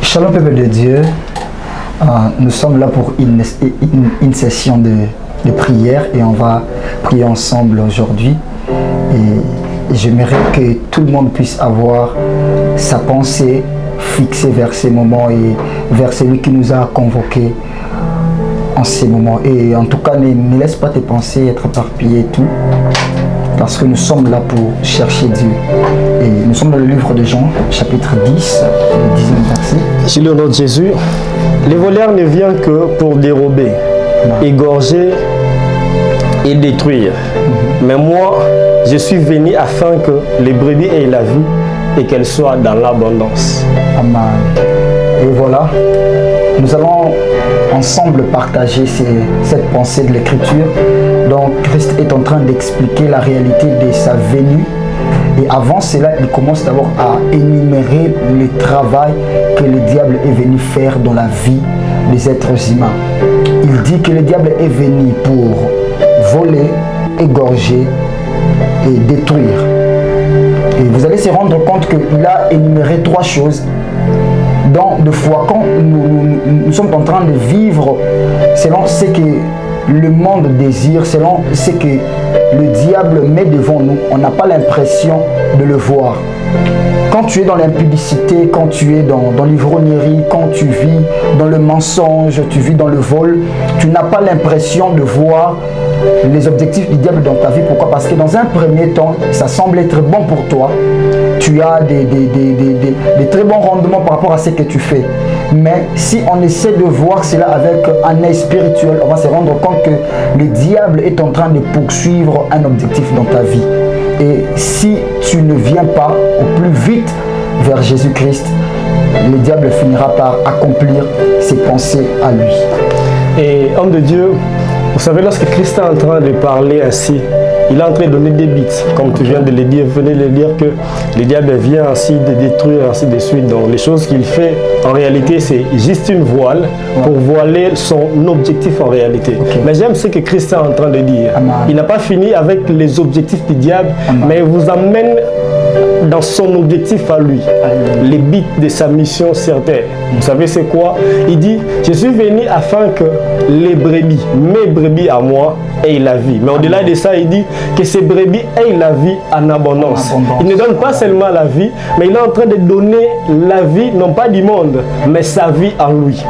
Shalom peuple de Dieu, nous sommes là pour une session de prière et on va prier ensemble aujourd'hui. Et j'aimerais que tout le monde puisse avoir sa pensée fixée vers ces moments et vers celui qui nous a convoqués en ces moments. Et en tout cas, ne laisse pas tes pensées être éparpillées et tout, parce que nous sommes là pour chercher Dieu. Et nous sommes dans le livre de Jean, chapitre 10, le 10e verset. Sur le nom de Jésus, le voleur ne vient que pour dérober, égorger et détruire. Mais moi, je suis venu afin que les brebis aient la vie et qu'elles soient dans l'abondance. Amen. Et voilà, nous allons ensemble partager cette pensée de l'Écriture. Donc Christ est en train d'expliquer la réalité de sa venue. Et avant cela, il commence d'abord à énumérer le travail que le diable est venu faire dans la vie des êtres humains. Il dit que le diable est venu pour voler, égorger et détruire. Et vous allez se rendre compte qu'il a énuméré trois choses. Donc, de fois, quand nous sommes en train de vivre selon ce que le monde désire, selon ce que le diable met devant nous, on n'a pas l'impression de le voir. Quand tu es dans l'impudicité, quand tu es dans l'ivrognerie, quand tu vis dans le mensonge, tu vis dans le vol, tu n'as pas l'impression de voir les objectifs du diable dans ta vie. Pourquoi? Parce que dans un premier temps, ça semble être bon pour toi. Tu as des très bons rendements par rapport à ce que tu fais. Mais si on essaie de voir cela avec un œil spirituel, on va se rendre compte que le diable est en train de poursuivre un objectif dans ta vie. Et si tu ne viens pas au plus vite vers Jésus-Christ, le diable finira par accomplir ses pensées à lui. Et homme de Dieu, vous savez, lorsque Christ est en train de parler ainsi, il est en train de donner des bits, comme tu viens de le dire, venez de le dire que le diable vient ainsi de détruire, ainsi de suite. Donc les choses qu'il fait, en réalité, c'est juste une voile pour voiler son objectif en réalité. Mais j'aime ce que Christ est en train de dire. Il n'a pas fini avec les objectifs du diable, mais il vous amène dans son objectif à lui, les buts de sa mission sur terre. Vous savez c'est quoi? Il dit, je suis venu afin que les brebis, mes brebis à moi, aient la vie. Mais au-delà de ça, il dit que ces brebis aient la vie en abondance. Il ne donne pas seulement la vie, mais il est en train de donner la vie, non pas du monde, mais sa vie en lui.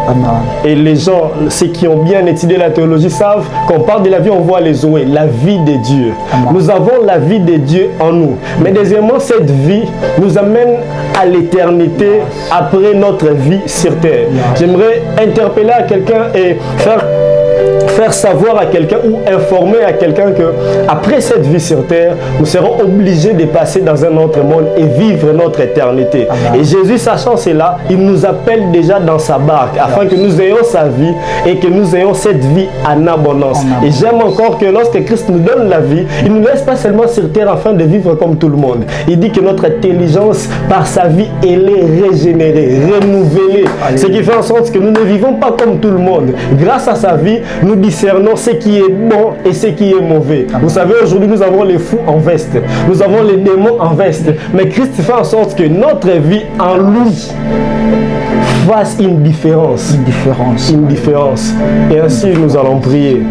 Et les gens, ceux qui ont bien étudié la théologie, savent qu'on parle de la vie, on voit les zoé, la vie de Dieu. Nous avons la vie de Dieu en nous. Mais deuxièmement, cette vie nous amène à l'éternité après notre vie sur terre. J'aimerais interpeller à quelqu'un et faire savoir à quelqu'un ou informer à quelqu'un que après cette vie sur terre, nous serons obligés de passer dans un autre monde et vivre notre éternité. Et Jésus, sachant cela, il nous appelle déjà dans sa barque afin que nous ayons sa vie et que nous ayons cette vie en abondance. Et j'aime encore que lorsque Christ nous donne la vie, il ne nous laisse pas seulement sur terre afin de vivre comme tout le monde. Il dit que notre intelligence, par sa vie, elle est régénérée, renouvelée. Ce qui fait en sorte que nous ne vivons pas comme tout le monde. Grâce à sa vie, nous discernons ce qui est bon et ce qui est mauvais. Vous savez, aujourd'hui, nous avons les fous en veste. Nous avons les démons en veste. Mais Christ fait en sorte que notre vie en lui fasse une différence. Une différence. Et ainsi, nous allons prier.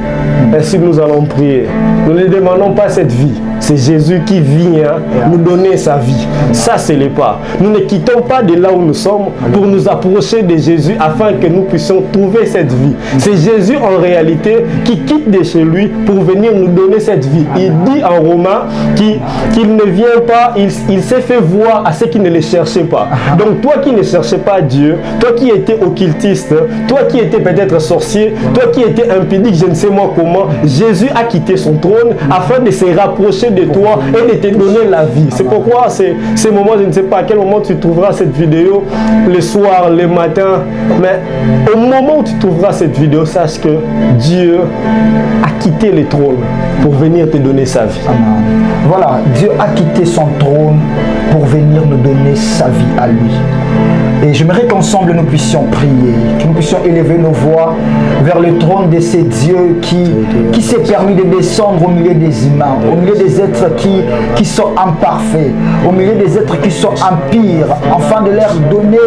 Ainsi, nous allons prier. Nous ne demandons pas cette vie. C'est Jésus qui vient nous donner sa vie. Ça, c'est le pas. Nous ne quittons pas de là où nous sommes pour nous approcher de Jésus afin que nous puissions trouver cette vie. C'est Jésus en réalité qui quitte de chez lui pour venir nous donner cette vie. Il dit en Romains qu'il ne vient pas, il s'est fait voir à ceux qui ne le cherchaient pas. Donc toi qui ne cherchais pas Dieu, toi qui étais occultiste, toi qui étais peut-être sorcier, toi qui étais impudique, je ne sais moi comment, Jésus a quitté son trône afin de se rapprocher de toi et de te donner la vie. C'est pourquoi ces moments, je ne sais pas à quel moment tu trouveras cette vidéo, le soir, le matin, mais au moment où tu trouveras cette vidéo, sache que Dieu a quitté le trône pour venir te donner sa vie. Voilà, Dieu a quitté son trône pour venir nous donner sa vie à lui. Et j'aimerais qu'ensemble nous puissions prier, que nous puissions élever nos voix vers le trône de ces dieux qui s'est permis de descendre au milieu des humains, au milieu des êtres qui sont imparfaits, au milieu des êtres qui sont impurs, afin de leur donner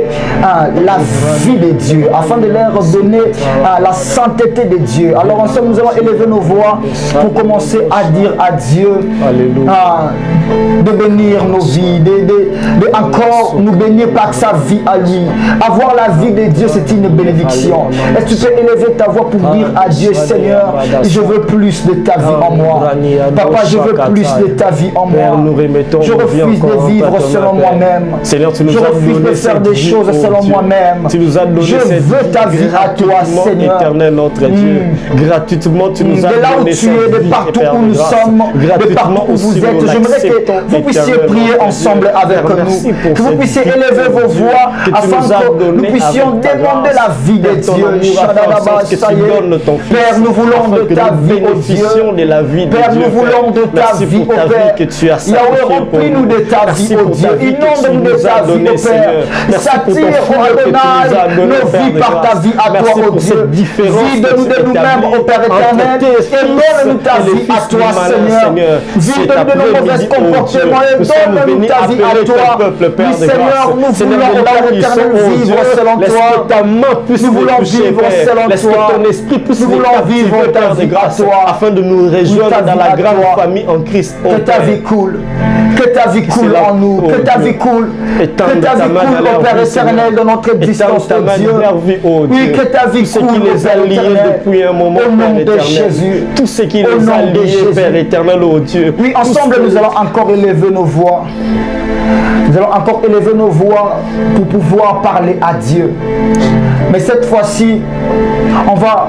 la vie de Dieu, afin de leur donner la sainteté de Dieu. Alors ensemble, nous allons élever nos voix pour commencer à dire à Dieu de bénir nos vies, de encore nous bénir par sa vie à lui. Avoir la vie de Dieu, c'est une bénédiction. Est-ce que tu peux élever ta voix pour dire à Dieu, Seigneur, je veux plus de ta vie en moi. Papa, je veux plus de ta vie en moi. Je refuse de vivre selon moi-même. Je refuse de faire des choses selon moi-même. Je veux ta vie à toi, Seigneur. Éternel notre Dieu, gratuitement tu nous as de là où tu es, de partout où nous sommes, de partout où vous êtes. J'aimerais que vous puissiez prier ensemble avec nous, que vous puissiez élever vos voix afin que nous puissions demander la vie de Dieu. Père, nous voulons de ta vie, ô Dieu. Père, nous voulons de ta vie, ô Père. Yahweh, remplis-nous de ta vie, ô Dieu. Inonde-nous de ta vie, ô Père. S'attire, ô Adonai, nos vies par ta vie à toi, ô Dieu. Vide-nous de nous-mêmes, ô Père éternel, et donne-nous ta vie à toi, Seigneur. Vide-nous de nos mauvais comportements et donne-nous ta vie à toi. Oui, Seigneur, nous voulons, ô Père éternel, vivre selon toi. Nous voulons vivre selon toi. Nous voulons vivre ta vie à toi, afin de nous rejoindre dans la grande famille en Christ. Que ta vie coule. Que ta vie coule en nous, que ta vie coule, que ta vie coule au Père éternel de notre existence, oh Dieu. Oui, que ta vie coule, qui les a liés depuis un moment, au nom de Jésus. Tout ce qui les a liés, Père éternel, oh Dieu. Oui, ensemble nous allons encore élever nos voix. Nous allons encore élever nos voix pour pouvoir parler à Dieu. Mais cette fois-ci, on va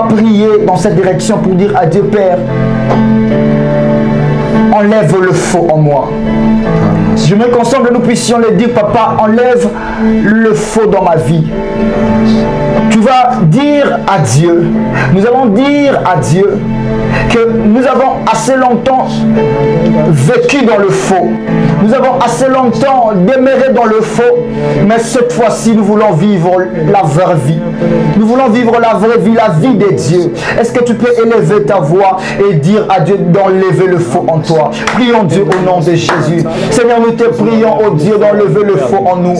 prier dans cette direction pour dire à Dieu, Père, enlève le faux en moi. Je me qu'ensemble nous puissions le dire, Papa, enlève le faux dans ma vie. Tu vas dire à Dieu, nous allons dire à Dieu que nous avons assez longtemps vécu dans le faux. Nous avons assez longtemps demeuré dans le faux, mais cette fois-ci, nous voulons vivre la vraie vie. Nous voulons vivre la vraie vie, la vie de Dieu. Est-ce que tu peux élever ta voix et dire à Dieu d'enlever le faux en toi? Prions Dieu au nom de Jésus. Seigneur, nous te prions, oh Dieu, d'enlever le faux en nous.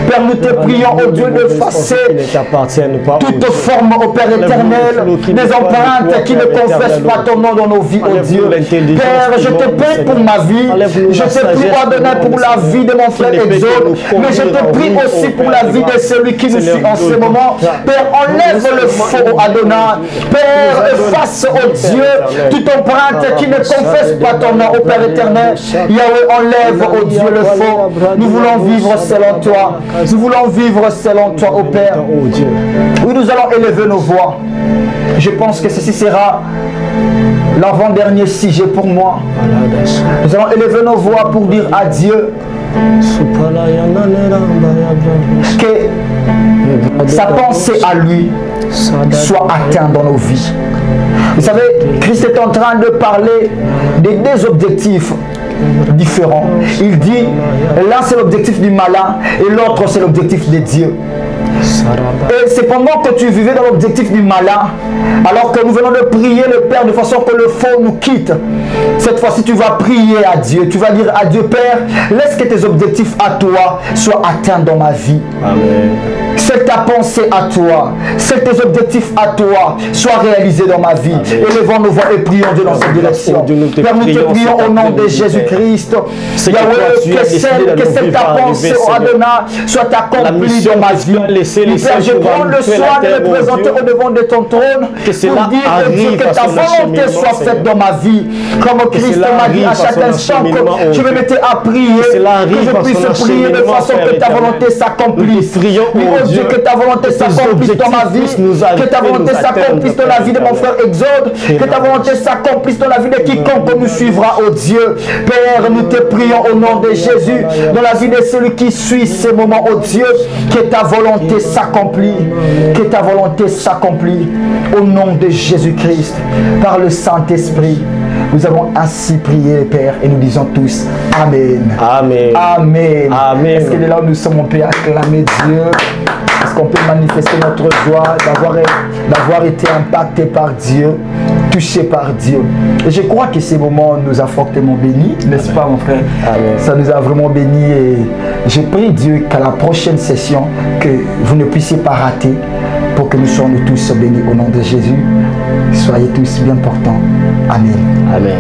Père, nous te prions, oh Dieu, d'effacer toute forme, oh Père éternel, des empreintes qui ne confessent pas ton nom dans nos vies, oh Dieu. Père, je te prie pour ma vie. Je te prie, Adonai, pour la vie de mon frère Exode. Mais je te prie aussi pour la vie de celui qui nous suit en ce moment. Père, enlève le faux, Adonai. Père, efface, oh Dieu, toute empreinte qui ne confesse pas ton nom, oh Père éternel. Yahweh, enlève, oh Dieu, le faux. Nous voulons vivre selon toi. Nous voulons vivre selon toi, oh Père. Oui, nous allons élever nos voix. Je pense que ceci sera l'avant-dernier sujet pour moi. Nous allons élever nos voix pour dire à Dieu que sa pensée à lui soit atteinte dans nos vies. Vous savez, Christ est en train de parler des deux objectifs différents. Il dit, l'un c'est l'objectif du malin et l'autre c'est l'objectif de Dieu. Et c'est pendant que tu vivais dans l'objectif du malin, alors que nous venons de prier le Père de façon que le faux nous quitte. Cette fois-ci, tu vas prier à Dieu. Tu vas dire à Dieu, Père, laisse que tes objectifs à toi soient atteints dans ma vie. Amen. C'est ta pensée à toi, c'est tes objectifs à toi soient réalisés dans ma vie. Élevons nos voix et prions Dieu dans cette direction. Père, nous te prions au nom de Jésus-Christ. Yahweh, que cette ta pensée, oh Adonai, soit accomplie dans ma vie. Père, je prends le soin de me présenter au devant de ton trône pour dire que ta volonté soit faite dans ma vie. Comme Christ m'a dit à chaque instant que je me mettais à prier, que je puisse prier de façon que ta volonté s'accomplisse. Dieu, que ta volonté s'accomplisse dans ma vie, que ta volonté s'accomplisse dans la vie de mon frère Exode, que ta volonté s'accomplisse dans la vie de quiconque nous suivra, oh Dieu. Père, nous te prions au nom de Jésus, dans la vie de celui qui suit ces moments, oh Dieu, que ta volonté s'accomplit, que ta volonté s'accomplit au nom de Jésus-Christ, par le Saint-Esprit. Nous avons ainsi prié, Père, et nous disons tous Amen. Amen. Amen. Amen. Est-ce que de là où nous sommes, on peut acclamer Dieu? Est-ce qu'on peut manifester notre joie d'avoir été impacté par Dieu? touché par Dieu. Et je crois que ces moments nous a fortement bénis, n'est-ce pas mon frère? Amen. Ça nous a vraiment bénis et je prie Dieu qu'à la prochaine session, que vous ne puissiez pas rater pour que nous soyons tous bénis au nom de Jésus. Soyez tous bien portants. Amen. Amen.